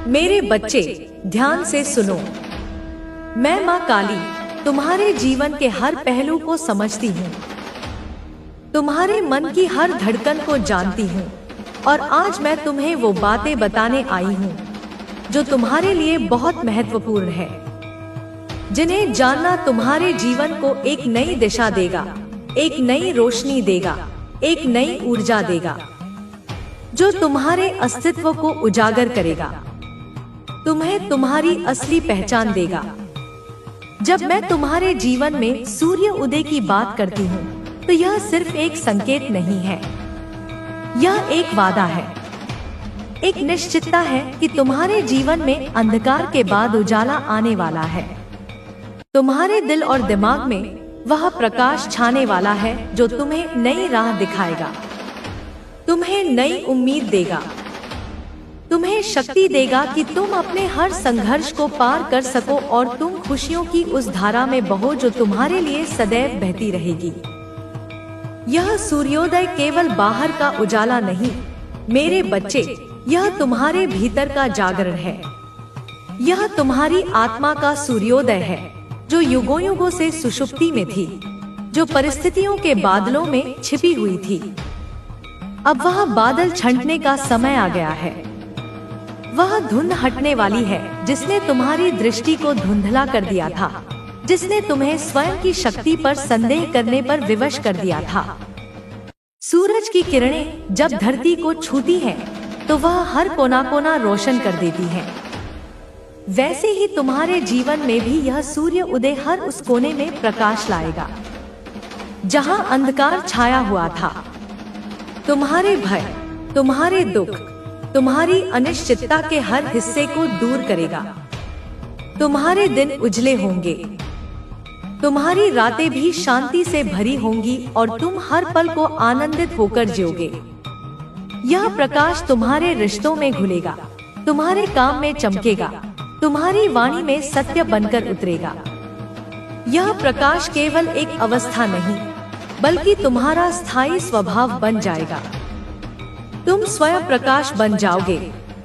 मेरे बच्चे, ध्यान से सुनो। मैं माँ काली तुम्हारे जीवन के हर पहलू को समझती हूँ, तुम्हारे मन की हर धड़कन को जानती हूँ और आज मैं तुम्हें वो बातें बताने आई हूँ जो तुम्हारे लिए बहुत महत्वपूर्ण है, जिन्हें जानना तुम्हारे जीवन को एक नई दिशा देगा, एक नई रोशनी देगा, एक नई ऊर्जा देगा, जो तुम्हारे अस्तित्व को उजागर करेगा, तुम्हें तुम्हारी असली पहचान देगा। जब मैं तुम्हारे जीवन में सूर्य उदय की बात करती हूँ तो यह सिर्फ एक संकेत नहीं है, यह एक वादा है, एक निश्चितता है कि तुम्हारे जीवन में अंधकार के बाद उजाला आने वाला है। तुम्हारे दिल और दिमाग में वह प्रकाश छाने वाला है जो तुम्हें नई राह दिखाएगा, तुम्हें नई उम्मीद देगा, तुम्हें शक्ति देगा कि तुम अपने हर संघर्ष को पार कर सको और तुम खुशियों की उस धारा में बहो जो तुम्हारे लिए सदैव बहती रहेगी। यह सूर्योदय केवल बाहर का उजाला नहीं, मेरे बच्चे, यह तुम्हारे भीतर का जागरण है। यह तुम्हारी आत्मा का सूर्योदय है जो युगों युगों से सुषुप्ति में थी, जो परिस्थितियों के बादलों में छिपी हुई थी। अब वह बादल छंटने का समय आ गया है। वह धुंध हटने वाली है जिसने तुम्हारी दृष्टि को धुंधला कर दिया था, जिसने तुम्हें स्वयं की शक्ति पर संदेह करने पर विवश कर दिया था। सूरज की किरणें जब धरती को छूती हैं, तो वह हर कोना कोना रोशन कर देती हैं। वैसे ही तुम्हारे जीवन में भी यह सूर्य उदय हर उस कोने में प्रकाश लाएगा जहां अंधकार छाया हुआ था। तुम्हारे भय, तुम्हारे दुख, तुम्हारी अनिश्चितता के हर हिस्से को दूर करेगा। तुम्हारे दिन उजले होंगे, तुम्हारी रातें भी शांति से भरी होंगी और तुम हर पल को आनंदित होकर जियोगे। यह प्रकाश तुम्हारे रिश्तों में घुलेगा, तुम्हारे काम में चमकेगा, तुम्हारी वाणी में सत्य बनकर उतरेगा। यह प्रकाश केवल एक अवस्था नहीं, बल्कि तुम्हारा स्थायी स्वभाव बन जाएगा। तुम स्वयं प्रकाश बन जाओगे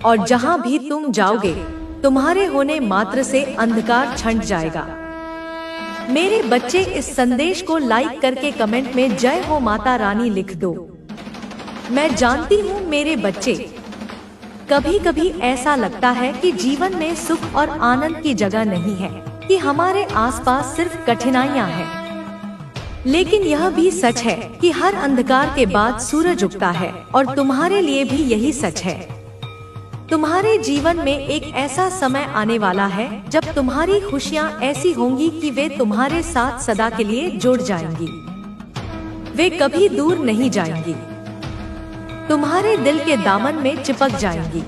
और जहां भी तुम जाओगे, तुम्हारे होने मात्र से अंधकार छंट जाएगा। मेरे बच्चे, इस संदेश को लाइक करके कमेंट में जय हो माता रानी लिख दो। मैं जानती हूँ मेरे बच्चे, कभी कभी ऐसा लगता है कि जीवन में सुख और आनंद की जगह नहीं है, कि हमारे आसपास सिर्फ कठिनाइयाँ हैं। लेकिन यह भी सच है कि हर अंधकार के बाद सूरज उगता है और तुम्हारे लिए भी यही सच है। तुम्हारे जीवन में एक ऐसा समय आने वाला है जब तुम्हारी खुशियाँ ऐसी होंगी कि वे तुम्हारे साथ सदा के लिए जुड़ जाएंगी, वे कभी दूर नहीं जाएंगी, तुम्हारे दिल के दामन में चिपक जाएंगी,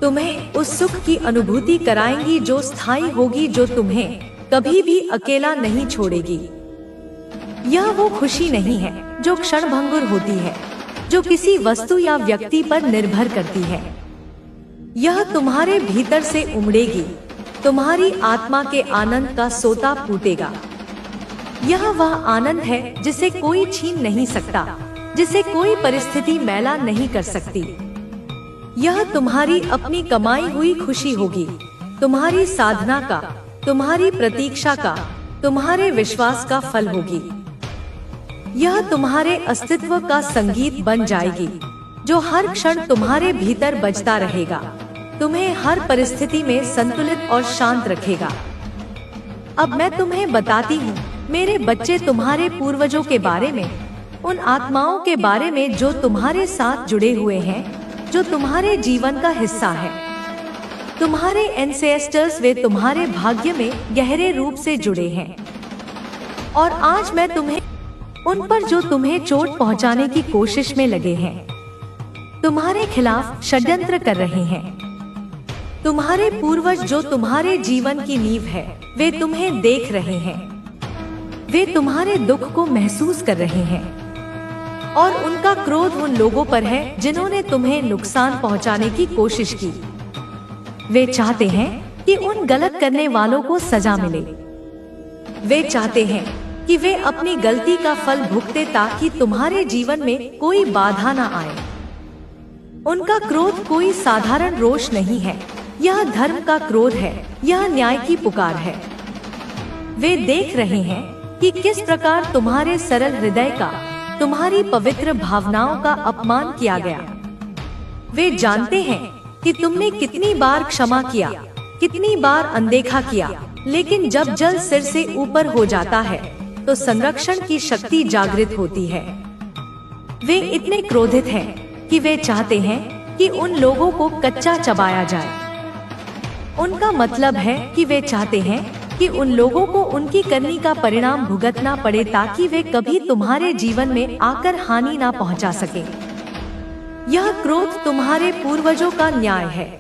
तुम्हें उस सुख की अनुभूति कराएंगी जो स्थायी होगी, जो तुम्हें कभी भी अकेला नहीं छोड़ेगी। यह वो खुशी नहीं है जो क्षणभंगुर होती है, जो किसी वस्तु या व्यक्ति पर निर्भर करती है। यह तुम्हारे भीतर से उमड़ेगी, तुम्हारी आत्मा के आनंद का सोता फूटेगा। यह वह आनंद है जिसे कोई छीन नहीं सकता, जिसे कोई परिस्थिति मैला नहीं कर सकती। यह तुम्हारी अपनी कमाई हुई खुशी होगी, तुम्हारी साधना का, तुम्हारी प्रतीक्षा का, तुम्हारे विश्वास का फल होगी। यह तुम्हारे अस्तित्व का संगीत बन जाएगी जो हर क्षण तुम्हारे भीतर बजता रहेगा, तुम्हें हर परिस्थिति में संतुलित और शांत रखेगा। अब मैं तुम्हें बताती हूँ मेरे बच्चे, तुम्हारे पूर्वजों के बारे में, उन आत्माओं के बारे में जो तुम्हारे साथ जुड़े हुए हैं, जो तुम्हारे जीवन का हिस्सा है। तुम्हारे एंसेस्टर्स, वे तुम्हारे भाग्य में गहरे रूप से जुड़े हैं और आज मैं तुम्हें उन पर जो तुम्हें चोट पहुंचाने की कोशिश में लगे हैं, तुम्हारे खिलाफ षड्यंत्र कर रहे हैं। तुम्हारे पूर्वज जो तुम्हारे जीवन की नींव है, वे तुम्हें देख रहे हैं, वे तुम्हारे दुख को महसूस कर रहे हैं और उनका क्रोध उन लोगों पर है जिन्होंने तुम्हें नुकसान पहुंचाने की कोशिश की। वे चाहते हैं कि उन गलत करने वालों को सजा मिले। वे चाहते हैं कि वे अपनी गलती का फल भुगते ताकि तुम्हारे जीवन में कोई बाधा न आए। उनका क्रोध कोई साधारण रोष नहीं है, यह धर्म का क्रोध है, यह न्याय की पुकार है। वे देख रहे हैं कि किस प्रकार तुम्हारे सरल हृदय का, तुम्हारी पवित्र भावनाओं का अपमान किया गया। वे जानते हैं कि तुमने कितनी बार क्षमा किया, कितनी बार अनदेखा किया, लेकिन जब जल सिर से ऊपर हो जाता है तो संरक्षण की शक्ति जागृत होती है। वे इतने क्रोधित हैं कि वे चाहते हैं कि उन लोगों को कच्चा चबाया जाए। उनका मतलब है कि वे चाहते हैं कि उन लोगों को उनकी करनी का परिणाम भुगतना पड़े, ताकि वे कभी तुम्हारे जीवन में आकर हानि ना पहुंचा सके। यह क्रोध तुम्हारे पूर्वजों का न्याय है,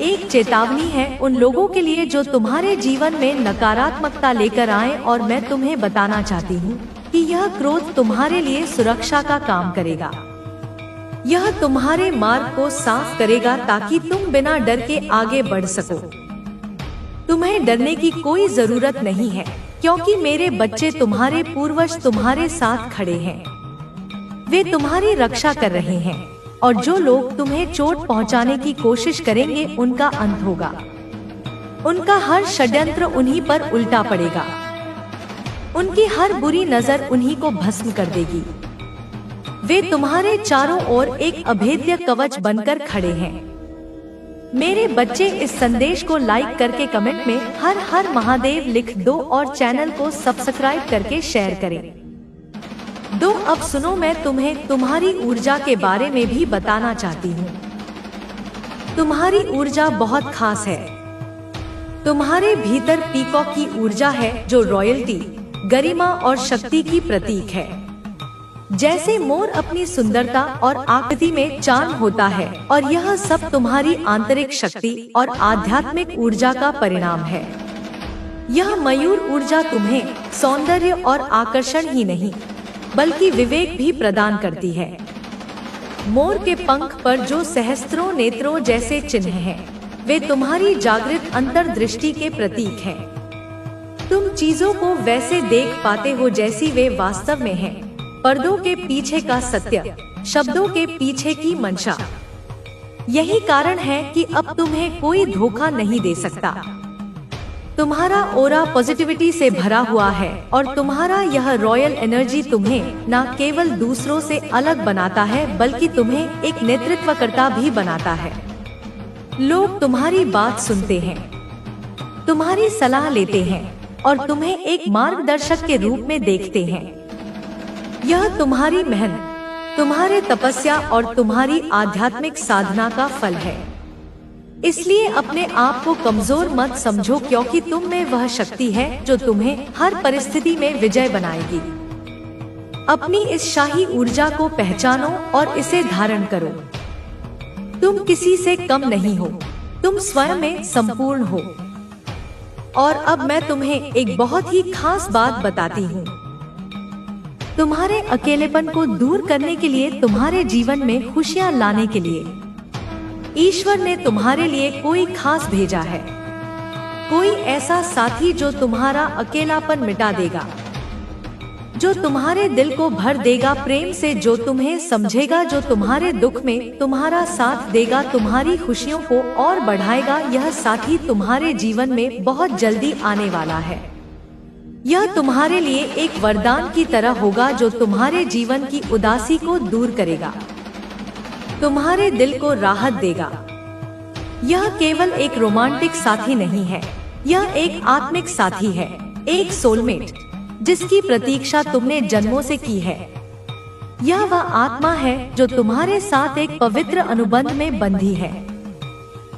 एक चेतावनी है उन लोगों के लिए जो तुम्हारे जीवन में नकारात्मकता लेकर आए। और मैं तुम्हें बताना चाहती हूँ कि यह क्रोध तुम्हारे लिए सुरक्षा का काम करेगा। यह तुम्हारे मार्ग को साफ करेगा ताकि तुम बिना डर के आगे बढ़ सको। तुम्हें डरने की कोई जरूरत नहीं है, क्योंकि मेरे बच्चे, तुम्हारे पूर्वज तुम्हारे साथ खड़े हैं। वे तुम्हारी रक्षा कर रहे हैं, और जो लोग तुम्हें चोट पहुंचाने की कोशिश करेंगे उनका अंत होगा। उनका हर षड्यंत्र उन्हीं पर उल्टा पड़ेगा। उनकी हर बुरी नजर उन्हीं को भस्म कर देगी। वे तुम्हारे चारों ओर एक अभेद्य कवच बनकर खड़े हैं। मेरे बच्चे, इस संदेश को लाइक करके कमेंट में हर हर महादेव लिख दो और चैनल को सब्सक्राइब करके शेयर करें। अब सुनो, मैं तुम्हें तुम्हारी ऊर्जा के बारे में भी बताना चाहती हूँ। तुम्हारी ऊर्जा बहुत खास है। तुम्हारे भीतर पीकॉक की ऊर्जा है, जो रॉयल्टी, गरिमा और शक्ति की प्रतीक है। जैसे मोर अपनी सुंदरता और आकृति में चांद होता है, और यह सब तुम्हारी आंतरिक शक्ति और आध्यात्मिक ऊर्जा का परिणाम है। यह मयूर ऊर्जा तुम्हें सौंदर्य और आकर्षण ही नहीं, बल्कि विवेक भी प्रदान करती है। मोर के पंख पर जो सहस्त्रों नेत्रों जैसे चिन्ह हैं, वे तुम्हारी जागृत अंतर्दृष्टि के प्रतीक हैं। तुम चीजों को वैसे देख पाते हो जैसी वे वास्तव में हैं। पर्दों के पीछे का सत्य, शब्दों के पीछे की मंशा। यही कारण है कि अब तुम्हें कोई धोखा नहीं दे सकता। तुम्हारा ओरा पॉजिटिविटी से भरा हुआ है, और तुम्हारा यह रॉयल एनर्जी तुम्हें न केवल दूसरों से अलग बनाता है, बल्कि तुम्हें एक नेतृत्वकर्ता भी बनाता है। लोग तुम्हारी बात सुनते हैं, तुम्हारी सलाह लेते हैं, और तुम्हें एक मार्गदर्शक के रूप में देखते हैं। यह तुम्हारी मेहनत, तुम्हारे तपस्या और तुम्हारी आध्यात्मिक साधना का फल है। इसलिए अपने आप को कमजोर मत समझो, क्योंकि तुम में वह शक्ति है जो तुम्हें हर परिस्थिति में विजय बनाएगी। अपनी इस शाही ऊर्जा को पहचानो और इसे धारण करो। तुम किसी से कम नहीं हो, तुम स्वयं में संपूर्ण हो। और अब मैं तुम्हें एक बहुत ही खास बात बताती हूँ। तुम्हारे अकेलेपन को दूर करने के लिए, तुम्हारे जीवन में खुशियाँ लाने के लिए ईश्वर ने तुम्हारे लिए कोई खास भेजा है। कोई ऐसा साथी जो तुम्हारा अकेलापन मिटा देगा, जो तुम्हारे दिल को भर देगा प्रेम से, जो तुम्हें समझेगा, जो तुम्हारे दुख में तुम्हारा साथ देगा, तुम्हारी खुशियों को और बढ़ाएगा। यह साथी तुम्हारे जीवन में बहुत जल्दी आने वाला है। यह तुम्हारे लिए एक वरदान की तरह होगा, जो तुम्हारे जीवन की उदासी को दूर करेगा, तुम्हारे दिल को राहत देगा। यह केवल एक रोमांटिक साथी नहीं है, यह एक आत्मिक साथी है, एक सोलमेट जिसकी प्रतीक्षा तुमने जन्मों से की है। यह वह आत्मा है जो तुम्हारे साथ एक पवित्र अनुबंध में बंधी है।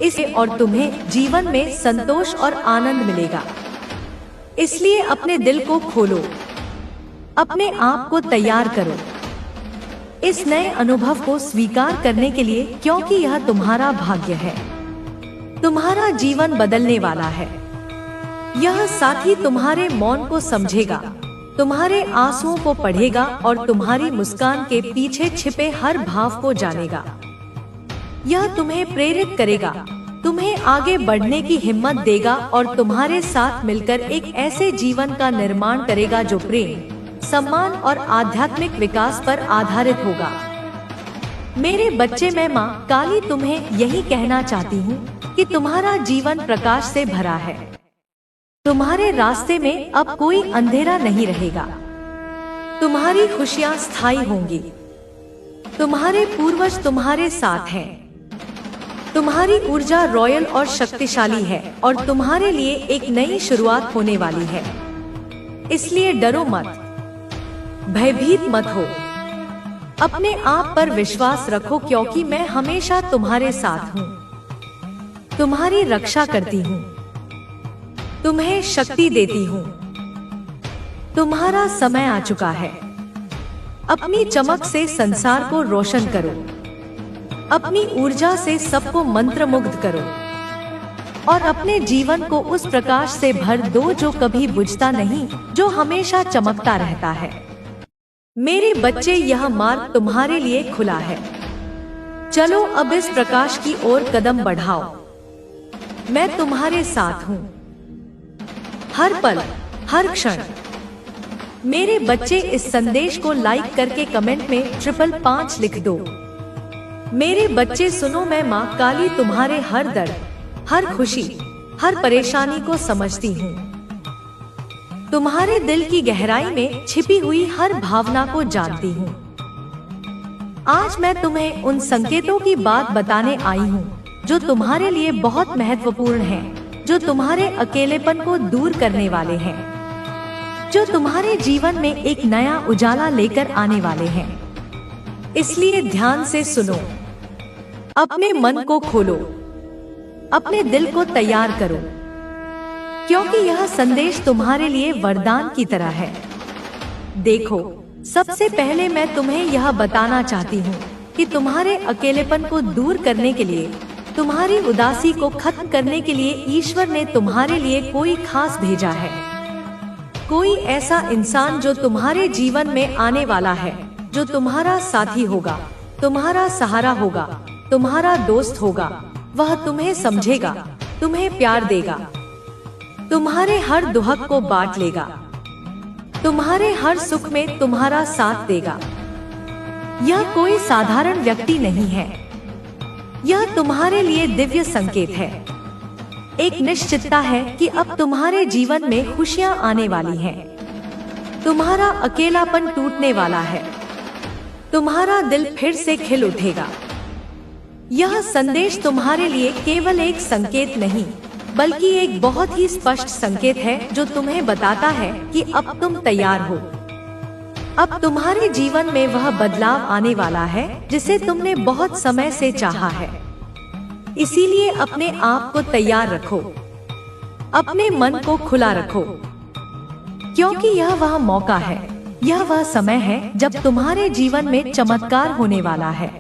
इसे और तुम्हें जीवन में संतोष और आनंद मिलेगा। इसलिए अपने दिल को खोलो, अपने आप को तैयार करो इस नए अनुभव को स्वीकार करने के लिए, क्योंकि यह तुम्हारा भाग्य है। तुम्हारा जीवन बदलने वाला है। यह साथी तुम्हारे मौन को समझेगा, तुम्हारे आंसुओं को पढ़ेगा और तुम्हारी मुस्कान के पीछे छिपे हर भाव को जानेगा। यह तुम्हें प्रेरित करेगा, तुम्हें आगे बढ़ने की हिम्मत देगा और तुम्हारे साथ मिलकर एक ऐसे जीवन का निर्माण करेगा जो प्रेम, सम्मान और आध्यात्मिक विकास पर आधारित होगा। मेरे बच्चे, मैं माँ काली तुम्हें यही कहना चाहती हूँ कि तुम्हारा जीवन प्रकाश से भरा है। तुम्हारे रास्ते में अब कोई अंधेरा नहीं रहेगा। तुम्हारी खुशियाँ स्थायी होंगी। तुम्हारे पूर्वज तुम्हारे साथ हैं। तुम्हारी ऊर्जा रॉयल और शक्तिशाली है और तुम्हारे लिए एक नई शुरुआत होने वाली है। इसलिए डरो मत, भयभीत मत हो। अपने आप पर विश्वास रखो, क्योंकि मैं हमेशा तुम्हारे साथ हूँ। तुम्हारी रक्षा करती हूँ, तुम्हें शक्ति देती हूँ। तुम्हारा समय आ चुका है। अपनी चमक से संसार को रोशन करो। अपनी ऊर्जा से सबको मंत्रमुग्ध करो और अपने जीवन को उस प्रकाश से भर दो जो कभी बुझता नहीं, जो हमेशा चमकता रहता है। मेरे बच्चे, यह मार्ग तुम्हारे लिए खुला है। चलो अब इस प्रकाश की ओर कदम बढ़ाओ। मैं तुम्हारे साथ हूँ, हर पल, हर क्षण। मेरे बच्चे, इस संदेश को लाइक करके कमेंट में 555 लिख दो। मेरे बच्चे सुनो, मैं माँ काली तुम्हारे हर दर्द, हर खुशी, हर परेशानी को समझती हूँ। तुम्हारे दिल की गहराई में छिपी हुई हर भावना को जानती हूँ। आज मैं तुम्हें उन संकेतों की बात बताने आई हूँ जो तुम्हारे लिए बहुत महत्वपूर्ण हैं, जो तुम्हारे अकेलेपन को दूर करने वाले हैं, जो तुम्हारे जीवन में एक नया उजाला लेकर आने वाले हैं। इसलिए ध्यान से सुनो, अपने मन को खोलो, अपने दिल को तैयार करो, क्योंकि यह संदेश तुम्हारे लिए वरदान की तरह है। देखो, सबसे पहले मैं तुम्हें यह बताना चाहती हूँ कि तुम्हारे अकेलेपन को दूर करने के लिए, तुम्हारी उदासी को खत्म करने के लिए ईश्वर ने तुम्हारे लिए कोई खास भेजा है। कोई ऐसा इंसान जो तुम्हारे जीवन में आने वाला है, जो तुम्हारा साथी होगा, तुम्हारा सहारा होगा, तुम्हारा दोस्त होगा। वह तुम्हें समझेगा, तुम्हें प्यार देगा, तुम्हारे हर दुख को बांट लेगा, तुम्हारे हर सुख में तुम्हारा साथ देगा। यह कोई साधारण व्यक्ति नहीं है, यह तुम्हारे लिए दिव्य संकेत है। एक निश्चितता है कि अब तुम्हारे जीवन में खुशियां आने वाली हैं। तुम्हारा अकेलापन टूटने वाला है। तुम्हारा दिल फिर से खिल उठेगा। यह संदेश तुम्हारे लिए केवल एक संकेत नहीं, बल्कि एक बहुत ही स्पष्ट संकेत है जो तुम्हें बताता है कि अब तुम तैयार हो। अब तुम्हारे जीवन में वह बदलाव आने वाला है जिसे तुमने बहुत समय से चाहा है। इसीलिए अपने आप को तैयार रखो, अपने मन को खुला रखो, क्योंकि यह वह मौका है, यह वह समय है जब तुम्हारे जीवन में चमत्कार होने वाला है।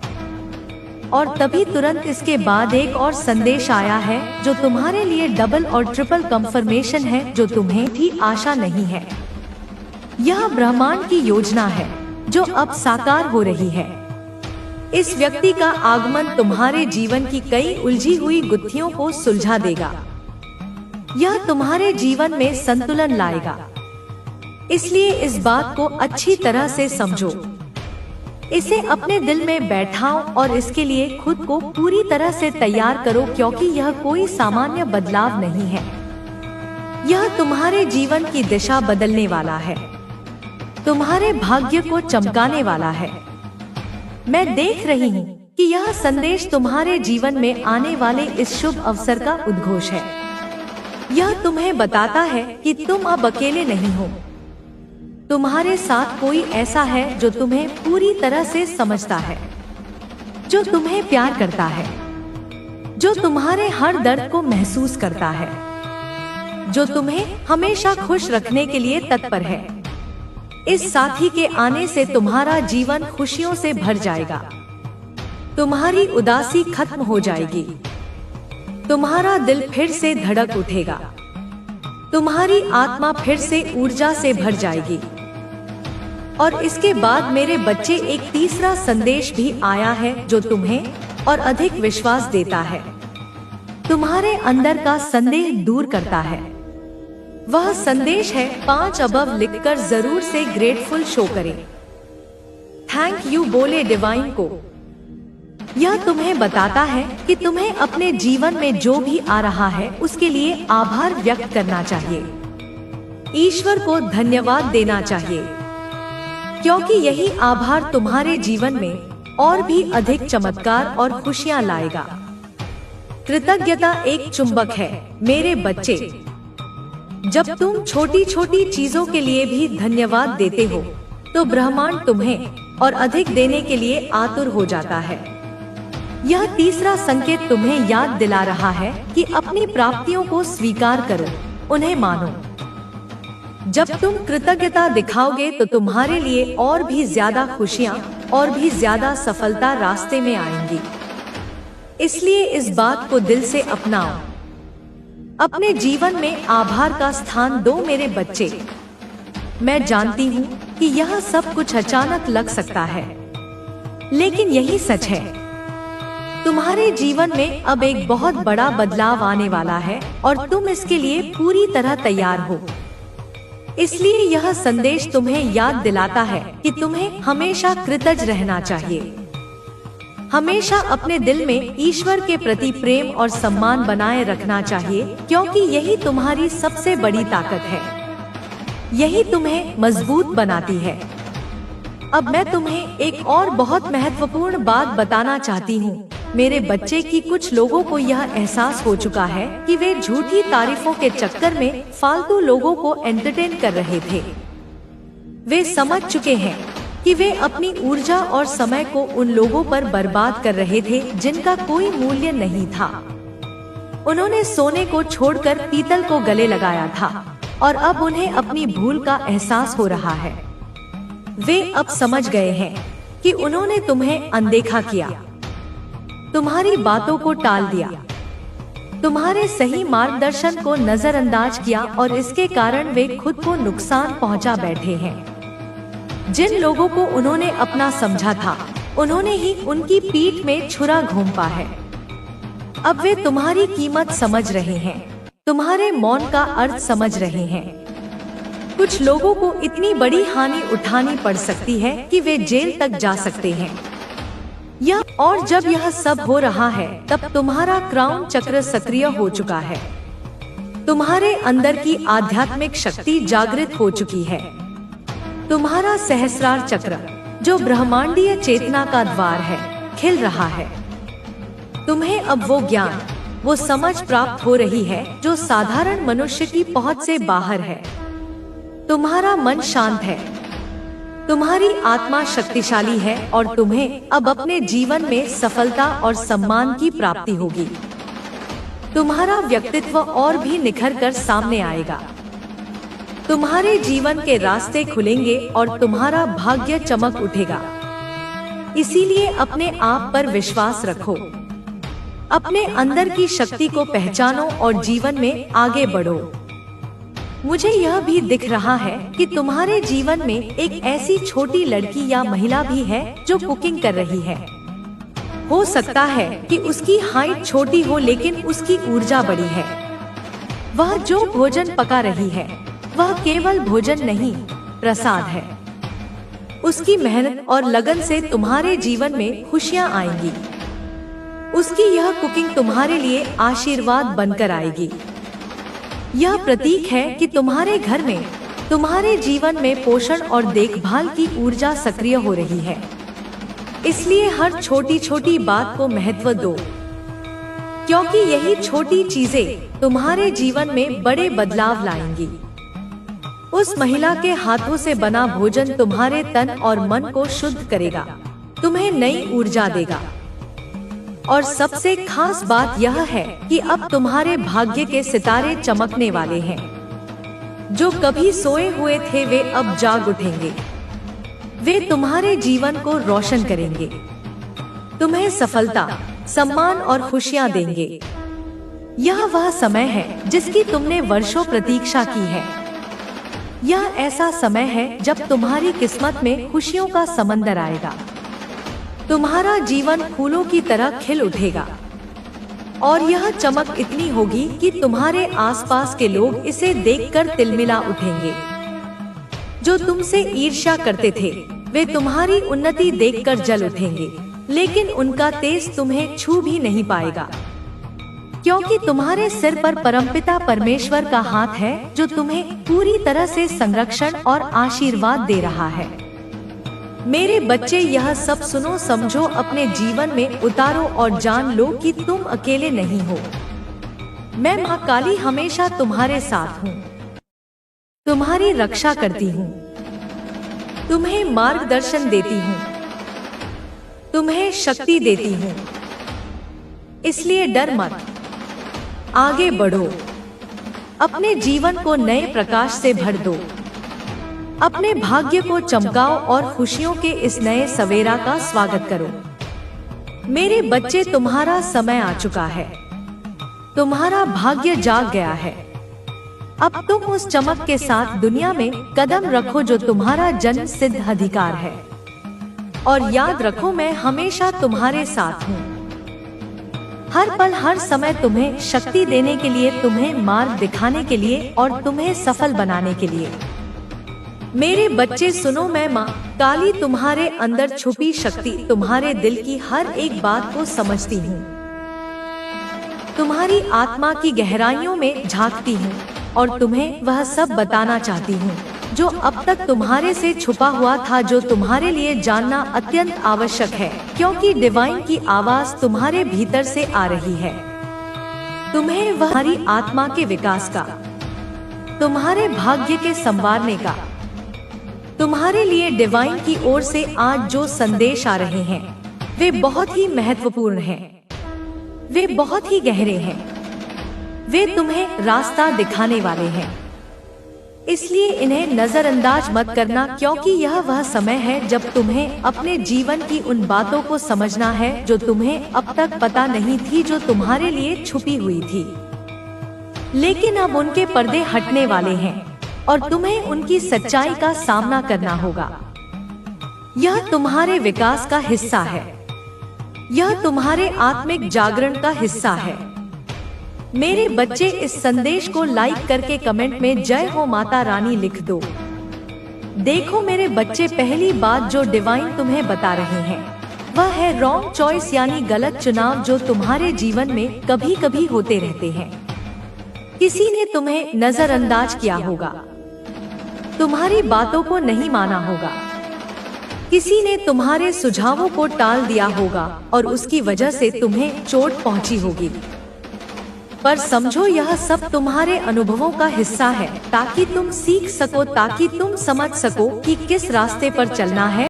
और तभी तुरंत इसके बाद एक और संदेश आया है जो तुम्हारे लिए डबल और ट्रिपल कंफर्मेशन है, जो तुम्हें भी आशा नहीं है। यह ब्रह्मांड की योजना है जो अब साकार हो रही है। इस व्यक्ति का आगमन तुम्हारे जीवन की कई उलझी हुई गुत्थियों को सुलझा देगा। यह तुम्हारे जीवन में संतुलन लाएगा। इसलिए इस बात को अच्छी तरह से समझो, इसे अपने दिल में बैठाओ और इसके लिए खुद को पूरी तरह से तैयार करो, क्योंकि यह कोई सामान्य बदलाव नहीं है। यह तुम्हारे जीवन की दिशा बदलने वाला है, तुम्हारे भाग्य को चमकाने वाला है। मैं देख रही हूँ कि यह संदेश तुम्हारे जीवन में आने वाले इस शुभ अवसर का उद्घोष है। यह तुम्हें बताता है कि तुम अब अकेले नहीं हो। तुम्हारे साथ कोई ऐसा है जो तुम्हें पूरी तरह से समझता है, जो तुम्हें प्यार करता है, जो तुम्हारे हर दर्द को महसूस करता है, जो तुम्हें हमेशा खुश रखने के लिए तत्पर है। इस साथी के आने से तुम्हारा जीवन खुशियों से भर जाएगा। तुम्हारी उदासी खत्म हो जाएगी। तुम्हारा दिल फिर से धड़क उठेगा। तुम्हारी आत्मा फिर से ऊर्जा से भर जाएगी। और इसके बाद मेरे बच्चे, एक तीसरा संदेश भी आया है जो तुम्हें और अधिक विश्वास देता है, तुम्हारे अंदर का संदेह दूर करता है। वह संदेश है 5 अबव लिखकर जरूर से ग्रेटफुल शो करें। थैंक यू बोले डिवाइन को। यह तुम्हें बताता है कि तुम्हें अपने जीवन में जो भी आ रहा है उसके लिए आभार व्यक्त करना चाहिए, ईश्वर को धन्यवाद देना चाहिए, क्योंकि यही आभार तुम्हारे जीवन में और भी अधिक चमत्कार और खुशियां लाएगा। कृतज्ञता एक चुंबक है मेरे बच्चे। जब तुम छोटी छोटी चीजों के लिए भी धन्यवाद देते हो तो ब्रह्मांड तुम्हें और अधिक देने के लिए आतुर हो जाता है। यह तीसरा संकेत तुम्हें याद दिला रहा है कि अपनी प्राप्तियों को स्वीकार करो, उन्हें मानो। जब तुम कृतज्ञता दिखाओगे तो तुम्हारे लिए और भी ज्यादा खुशियां और भी ज्यादा सफलता रास्ते में आएंगी। इसलिए इस बात को दिल से अपनाओ। अपने जीवन में आभार का स्थान दो मेरे बच्चे। मैं जानती हूँ कि यह सब कुछ अचानक लग सकता है, लेकिन यही सच है। तुम्हारे जीवन में अब एक बहुत बड़ा बदलाव आने वाला है और तुम इसके लिए पूरी तरह तैयार हो। इसलिए यह संदेश तुम्हें याद दिलाता है कि तुम्हें हमेशा कृतज्ञ रहना चाहिए। हमेशा अपने दिल में ईश्वर के प्रति प्रेम और सम्मान बनाए रखना चाहिए, क्योंकि यही तुम्हारी सबसे बड़ी ताकत है। यही तुम्हें मजबूत बनाती है। अब मैं तुम्हें एक और बहुत महत्वपूर्ण बात बताना चाहती हूँ मेरे बच्चे की कुछ लोगों को यह एहसास हो चुका है कि वे झूठी तारीफों के चक्कर में फालतू लोगों को एंटरटेन कर रहे थे। वे समझ चुके हैं कि वे अपनी ऊर्जा और समय को उन लोगों पर बर्बाद कर रहे थे जिनका कोई मूल्य नहीं था। उन्होंने सोने को छोड़कर पीतल को गले लगाया था और अब उन्हें अपनी भूल का एहसास हो रहा है। वे अब समझ गए हैं कि उन्होंने तुम्हें अनदेखा किया, तुम्हारी बातों को टाल दिया, तुम्हारे सही मार्गदर्शन को नजरअंदाज किया और इसके कारण वे खुद को नुकसान पहुंचा बैठे हैं। जिन लोगों को उन्होंने अपना समझा था, उन्होंने ही उनकी पीठ में छुरा घोंपा है। अब वे तुम्हारी कीमत समझ रहे हैं, तुम्हारे मौन का अर्थ समझ रहे हैं। कुछ लोगों को इतनी बड़ी हानि उठानी पड़ सकती है कि वे जेल तक जा सकते हैं। और जब यह सब हो रहा है तब तुम्हारा क्राउन चक्र सक्रिय हो चुका है। तुम्हारे अंदर की आध्यात्मिक शक्ति जागृत हो चुकी है। तुम्हारा सहस्रार चक्र, जो ब्रह्मांडीय चेतना का द्वार है, खिल रहा है। तुम्हें अब वो ज्ञान, वो समझ प्राप्त हो रही है जो साधारण मनुष्य की पहुंच से बाहर है। तुम्हारा मन शांत है, तुम्हारी आत्मा शक्तिशाली है और तुम्हें अब अपने जीवन में सफलता और सम्मान की प्राप्ति होगी। तुम्हारा व्यक्तित्व और भी निखर कर सामने आएगा। तुम्हारे जीवन के रास्ते खुलेंगे और तुम्हारा भाग्य चमक उठेगा। इसीलिए अपने आप पर विश्वास रखो, अपने अंदर की शक्ति को पहचानो और जीवन में आगे बढ़ो। मुझे यह भी दिख रहा है कि तुम्हारे जीवन में एक ऐसी छोटी लड़की या महिला भी है जो कुकिंग कर रही है। हो सकता है कि उसकी हाइट छोटी हो लेकिन उसकी ऊर्जा बड़ी है। वह जो भोजन पका रही है वह केवल भोजन नहीं, प्रसाद है। उसकी मेहनत और लगन से तुम्हारे जीवन में खुशियाँ आएंगी। उसकी यह कुकिंग तुम्हारे लिए आशीर्वाद बनकर आएगी। यह प्रतीक है कि तुम्हारे घर में, तुम्हारे जीवन में पोषण और देखभाल की ऊर्जा सक्रिय हो रही है। इसलिए हर छोटी छोटी बात को महत्व दो, क्योंकि यही छोटी चीजें तुम्हारे जीवन में बड़े बदलाव लाएंगी। उस महिला के हाथों से बना भोजन तुम्हारे तन और मन को शुद्ध करेगा, तुम्हें नई ऊर्जा देगा। और सबसे खास बात यह है कि अब तुम्हारे भाग्य के सितारे चमकने वाले हैं। जो कभी सोए हुए थे वे अब जाग उठेंगे। वे तुम्हारे जीवन को रोशन करेंगे, तुम्हें सफलता, सम्मान और खुशियां देंगे। यह वह समय है जिसकी तुमने वर्षों प्रतीक्षा की है। यह ऐसा समय है जब तुम्हारी किस्मत में खुशियों का समंदर आएगा। तुम्हारा जीवन फूलों की तरह खिल उठेगा और यह चमक इतनी होगी कि तुम्हारे आसपास के लोग इसे देखकर तिलमिला उठेंगे। जो तुमसे ईर्ष्या करते थे वे तुम्हारी उन्नति देखकर जल उठेंगे। लेकिन उनका तेज तुम्हें छू भी नहीं पाएगा, क्योंकि तुम्हारे सिर पर परमपिता परमेश्वर का हाथ है, जो तुम्हें पूरी तरह से संरक्षण और आशीर्वाद दे रहा है। मेरे बच्चे, यह सब सुनो, समझो, अपने जीवन में उतारो और जान लो कि तुम अकेले नहीं हो। मैं माँ काली हमेशा तुम्हारे साथ हूँ, तुम्हारी रक्षा करती हूँ, तुम्हें मार्गदर्शन देती हूँ, तुम्हें शक्ति देती हूँ। इसलिए डर मत, आगे बढ़ो, अपने जीवन को नए प्रकाश से भर दो, अपने भाग्य को चमकाओ और खुशियों के इस नए सवेरा का स्वागत करो। मेरे बच्चे, तुम्हारा समय आ चुका है, तुम्हारा भाग्य जाग गया है। अब तुम उस चमक के साथ दुनिया में कदम रखो जो तुम्हारा जन्म सिद्ध अधिकार है। और याद रखो, मैं हमेशा तुम्हारे साथ हूँ, हर पल हर समय तुम्हें शक्ति देने के लिए, तुम्हें मार्ग दिखाने के लिए और तुम्हें सफल बनाने के लिए। मेरे बच्चे सुनो, मैं माँ काली तुम्हारे अंदर छुपी शक्ति, तुम्हारे दिल की हर एक बात को समझती हूँ, तुम्हारी आत्मा की गहराइयों में झांकती हूँ और तुम्हें वह सब बताना चाहती हूँ जो अब तक तुम्हारे से छुपा हुआ था, जो तुम्हारे लिए जानना अत्यंत आवश्यक है, क्योंकि डिवाइन की आवाज तुम्हारे भीतर से आ रही है। तुम्हें तुम्हारी आत्मा के विकास का, तुम्हारे भाग्य के संवारने का, तुम्हारे लिए डिवाइन की ओर से आज जो संदेश आ रहे हैं वे बहुत ही महत्वपूर्ण हैं, वे बहुत ही गहरे हैं, वे तुम्हें रास्ता दिखाने वाले हैं। इसलिए इन्हें नजरअंदाज मत करना, क्योंकि यह वह समय है जब तुम्हें अपने जीवन की उन बातों को समझना है जो तुम्हें अब तक पता नहीं थी, जो तुम्हारे लिए छुपी हुई थी। लेकिन अब उनके पर्दे हटने वाले हैं और तुम्हें उनकी सच्चाई का सामना करना होगा। यह तुम्हारे विकास का हिस्सा है, यह तुम्हारे आत्मिक जागरण का हिस्सा है। मेरे बच्चे, इस संदेश को लाइक करके कमेंट में जय हो माता रानी लिख दो। देखो मेरे बच्चे, पहली बात जो डिवाइन तुम्हें बता रहे हैं वह है रॉन्ग चॉइस, यानी गलत चुनाव जो तुम्हारे जीवन में कभी कभी होते रहते हैं। किसी ने तुम्हें नजरअंदाज किया होगा, तुम्हारी बातों को नहीं माना होगा, किसी ने तुम्हारे सुझावों को टाल दिया होगा और उसकी वजह से तुम्हें चोट पहुंची होगी। पर समझो, यह सब तुम्हारे अनुभवों का हिस्सा है, ताकि तुम सीख सको, ताकि तुम समझ सको कि किस रास्ते पर चलना है।